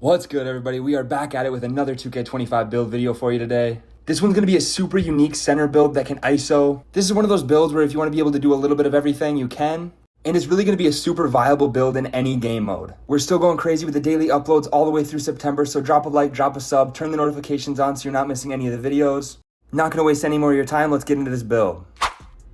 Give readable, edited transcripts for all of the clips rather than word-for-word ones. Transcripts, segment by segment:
What's good, everybody? We are back at it with another 2K25 build video for you today. This one's going to be a super unique center build that can ISO. This is one of those builds where if you want to be able to do a little bit of everything, you can. And it's really going to be a super viable build in any game mode. We're still going crazy with the daily uploads all the way through September, so drop a like, drop a sub, turn the notifications on so you're not missing any of the videos. Not going to waste any more of your time. Let's get into this build.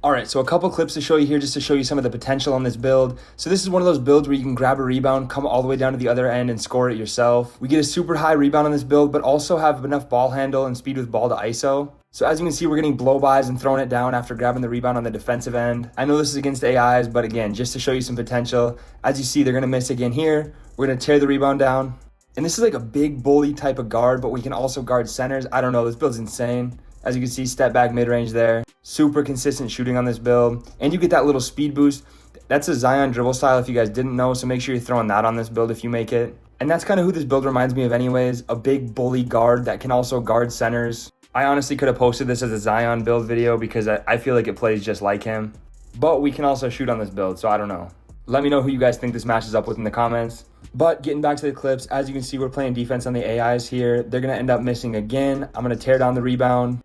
Alright, so a couple clips to show you here just to show you some of the potential on this build. So this is one of those builds where you can grab a rebound, come all the way down to the other end and score it yourself. We get a super high rebound on this build, but also have enough ball handle and speed with ball to ISO. So as you can see, we're getting blow-bys and throwing it down after grabbing the rebound on the defensive end. I know this is against AIs, but again, just to show you some potential. As you see, they're going to miss again here. We're going to tear the rebound down. And this is like a big bully type of guard, but we can also guard centers. I don't know, this build's insane. As you can see, step back mid-range there. Super consistent shooting on this build. And you get that little speed boost. That's a Zion dribble style if you guys didn't know, so make sure you're throwing that on this build if you make it. And that's kind of who this build reminds me of anyways. A big bully guard that can also guard centers. I honestly could have posted this as a Zion build video because I feel like it plays just like him. But we can also shoot on this build, so I don't know. Let me know who you guys think this matches up with in the comments. But getting back to the clips, as you can see, we're playing defense on the AIs here. They're going to end up missing again. I'm going to tear down the rebound.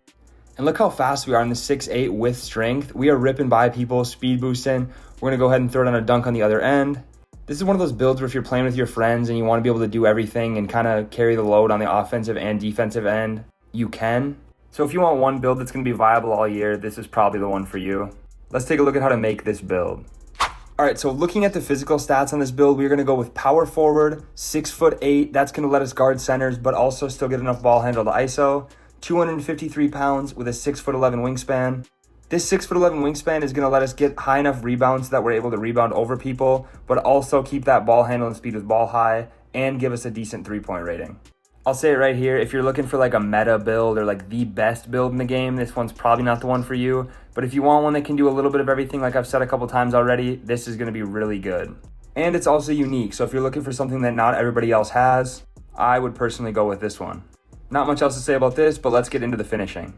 And look how fast we are in the 6'8" with strength. We are ripping by people, speed boosting. We're going to go ahead and throw it on a dunk on the other end. This is one of those builds where if you're playing with your friends and you want to be able to do everything and kind of carry the load on the offensive and defensive end, you can. So if you want one build that's going to be viable all year, this is probably the one for you. Let's take a look at how to make this build. All right, so looking at the physical stats on this build, we're going to go with power forward, 6'8". That's going to let us guard centers, but also still get enough ball handle to ISO. 253 pounds with a 6'11" wingspan. This 6'11" wingspan is going to let us get high enough rebounds so that we're able to rebound over people, but also keep that ball handle and speed with ball high and give us a decent 3-point rating. I'll say it right here, if you're looking for like a meta build or like the best build in the game, this one's probably not the one for you. But if you want one that can do a little bit of everything, like I've said a couple times already, this is going to be really good. And it's also unique, so if you're looking for something that not everybody else has, I would personally go with this one. Not much else to say about this, but let's get into the finishing.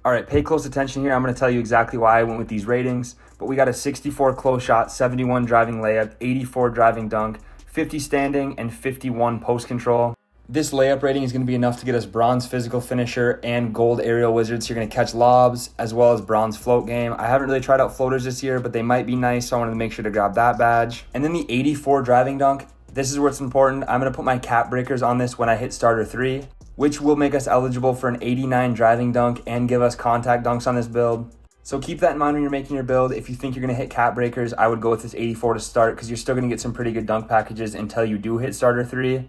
All right, pay close attention here. I'm going to tell you exactly why I went with these ratings, but we got a 64 close shot, 71 driving layup, 84 driving dunk, 50 standing, and 51 post control. This layup rating is going to be enough to get us bronze physical finisher and gold aerial wizard, so you're going to catch lobs as well as bronze float game. I haven't really tried out floaters this year, but they might be nice, so I wanted to make sure to grab that badge. And then the 84 driving dunk, this is where it's important. I'm going to put my cap breakers on this when I hit starter 3. Which will make us eligible for an 89 driving dunk and give us contact dunks on this build. So keep that in mind when you're making your build. If you think you're going to hit cap breakers, I would go with this 84 to start because you're still going to get some pretty good dunk packages until you do hit starter 3.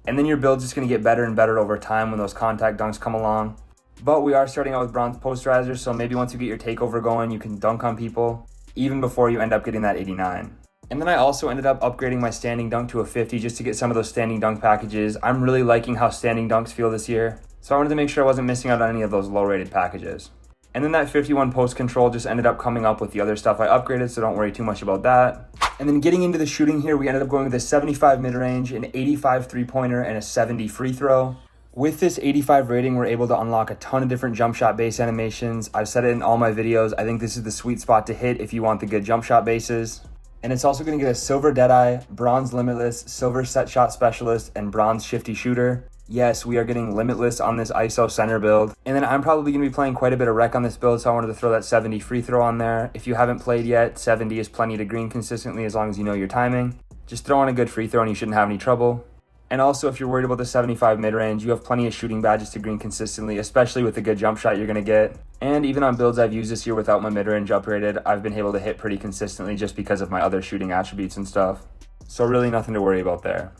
And then your build's just going to get better and better over time when those contact dunks come along. But we are starting out with bronze posterizers, so maybe once you get your takeover going, you can dunk on people even before you end up getting that 89. And then I also ended up upgrading my standing dunk to a 50 just to get some of those standing dunk packages. I'm really liking how standing dunks feel this year, so I wanted to make sure I wasn't missing out on any of those low rated packages. And then that 51 post control just ended up coming up with the other stuff I upgraded, so don't worry too much about that. And then getting into the shooting here, we ended up going with a 75 mid-range, an 85 three-pointer, and a 70 free throw. With this 85 rating, we're able to unlock a ton of different jump shot base animations. I've said it in all my videos. I think this is the sweet spot to hit if you want the good jump shot bases. And it's also going to get a silver Deadeye, bronze limitless, silver set shot specialist, and bronze shifty shooter. Yes, we are getting limitless on this ISO center build. And then I'm probably going to be playing quite a bit of rec on this build, so I wanted to throw that 70 free throw on there. If you haven't played yet, 70 is plenty to green consistently as long as you know your timing. Just throw on a good free throw and you shouldn't have any trouble. And also, if you're worried about the 75 mid-range, you have plenty of shooting badges to green consistently, especially with the good jump shot you're going to get. And even on builds I've used this year without my mid-range upgraded, I've been able to hit pretty consistently just because of my other shooting attributes and stuff. So really nothing to worry about there.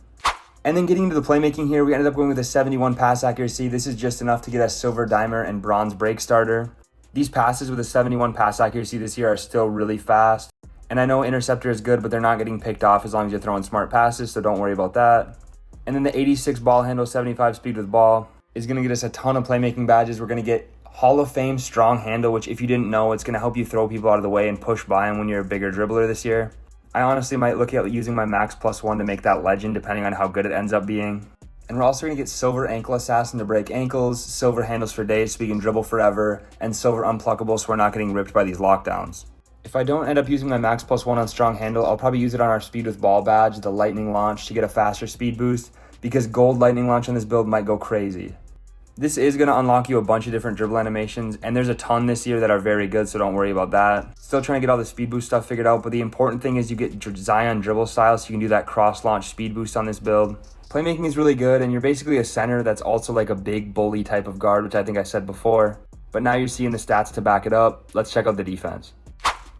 And then getting into the playmaking here, we ended up going with a 71 pass accuracy. This is just enough to get us silver dimer and bronze break starter. These passes with a 71 pass accuracy this year are still really fast. And I know interceptor is good, but they're not getting picked off as long as you're throwing smart passes, so don't worry about that. And then the 86 ball handle, 75 speed with ball is going to get us a ton of playmaking badges. We're going to get Hall of Fame strong handle, which if you didn't know, it's going to help you throw people out of the way and push by them when you're a bigger dribbler this year. I honestly might look at using my max +1 to make that legend depending on how good it ends up being. And we're also going to get silver ankle assassin to break ankles, silver handles for days so we can dribble forever, and silver unpluckable so we're not getting ripped by these lockdowns. If I don't end up using my max +1 on strong handle, I'll probably use it on our speed with ball badge, the lightning launch, to get a faster speed boost. because gold lightning launch on this build might go crazy. This is going to unlock you a bunch of different dribble animations, and there's a ton this year that are very good, so don't worry about that. Still trying to get all the speed boost stuff figured out, but the important thing is you get Zion dribble style, so you can do that cross launch speed boost on this build. Playmaking is really good, and you're basically a center that's also like a big bully type of guard, which I think I said before. But now you're seeing the stats to back it up. Let's check out the defense.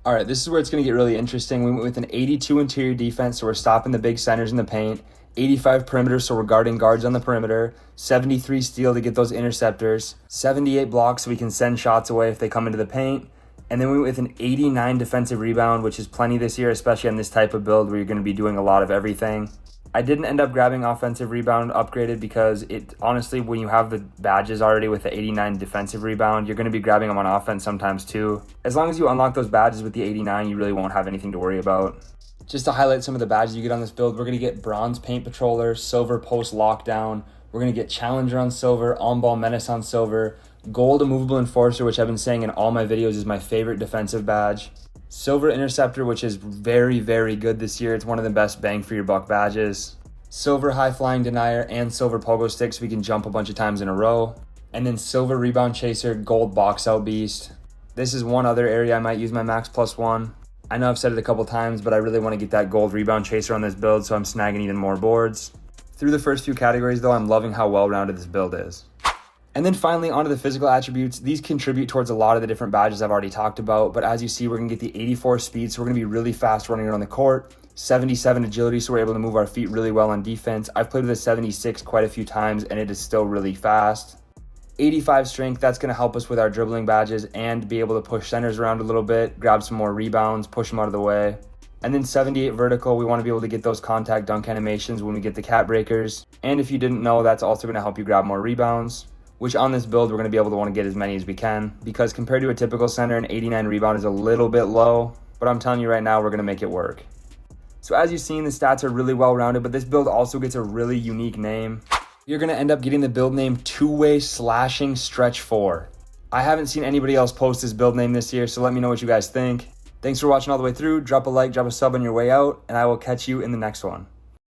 All right, this is where it's going to get really interesting. We went with an 82 interior defense, so we're stopping the big centers in the paint. 85 perimeter, so we're guarding guards on the perimeter. 73 steal to get those interceptors. 78 blocks, so we can send shots away if they come into the paint. And then we went with an 89 defensive rebound, which is plenty this year, especially on this type of build where you're going to be doing a lot of everything. I didn't end up grabbing offensive rebound upgraded because it honestly, when you have the badges already with the 89 defensive rebound, you're going to be grabbing them on offense sometimes too. As long as you unlock those badges with the 89, you really won't have anything to worry about. Just to highlight some of the badges you get on this build, we're going to get bronze paint patroller, silver post lockdown. We're going to get challenger on silver, on-ball menace on silver, gold immovable enforcer, which I've been saying in all my videos is my favorite defensive badge. Silver interceptor, which is very, very good this year. It's one of the best bang for your buck badges. Silver high flying denier and silver pogo stick, so we can jump a bunch of times in a row. And then silver rebound chaser, gold box out beast. This is one other area I might use my max +1. I know I've said it a couple times, but I really want to get that gold rebound chaser on this build, so I'm snagging even more boards. Through the first few categories though, I'm loving how well-rounded this build is. And then finally, onto the physical attributes. These contribute towards a lot of the different badges I've already talked about, but as you see, we're gonna get the 84 speed, so we're gonna be really fast running around the court. 77 agility, so we're able to move our feet really well on defense. I've played with a 76 quite a few times, and it is still really fast. 85 strength, that's gonna help us with our dribbling badges and be able to push centers around a little bit, grab some more rebounds, push them out of the way. And then 78 vertical, we wanna be able to get those contact dunk animations when we get the cat breakers. And if you didn't know, that's also gonna help you grab more rebounds, which on this build, we're going to be able to want to get as many as we can, because compared to a typical center, an 89 rebound is a little bit low, but I'm telling you right now, we're going to make it work. So as you've seen, the stats are really well-rounded, but this build also gets a really unique name. You're going to end up getting the build name Two-Way Slashing Stretch 4. I haven't seen anybody else post this build name this year, so let me know what you guys think. Thanks for watching all the way through. Drop a like, drop a sub on your way out, and I will catch you in the next one.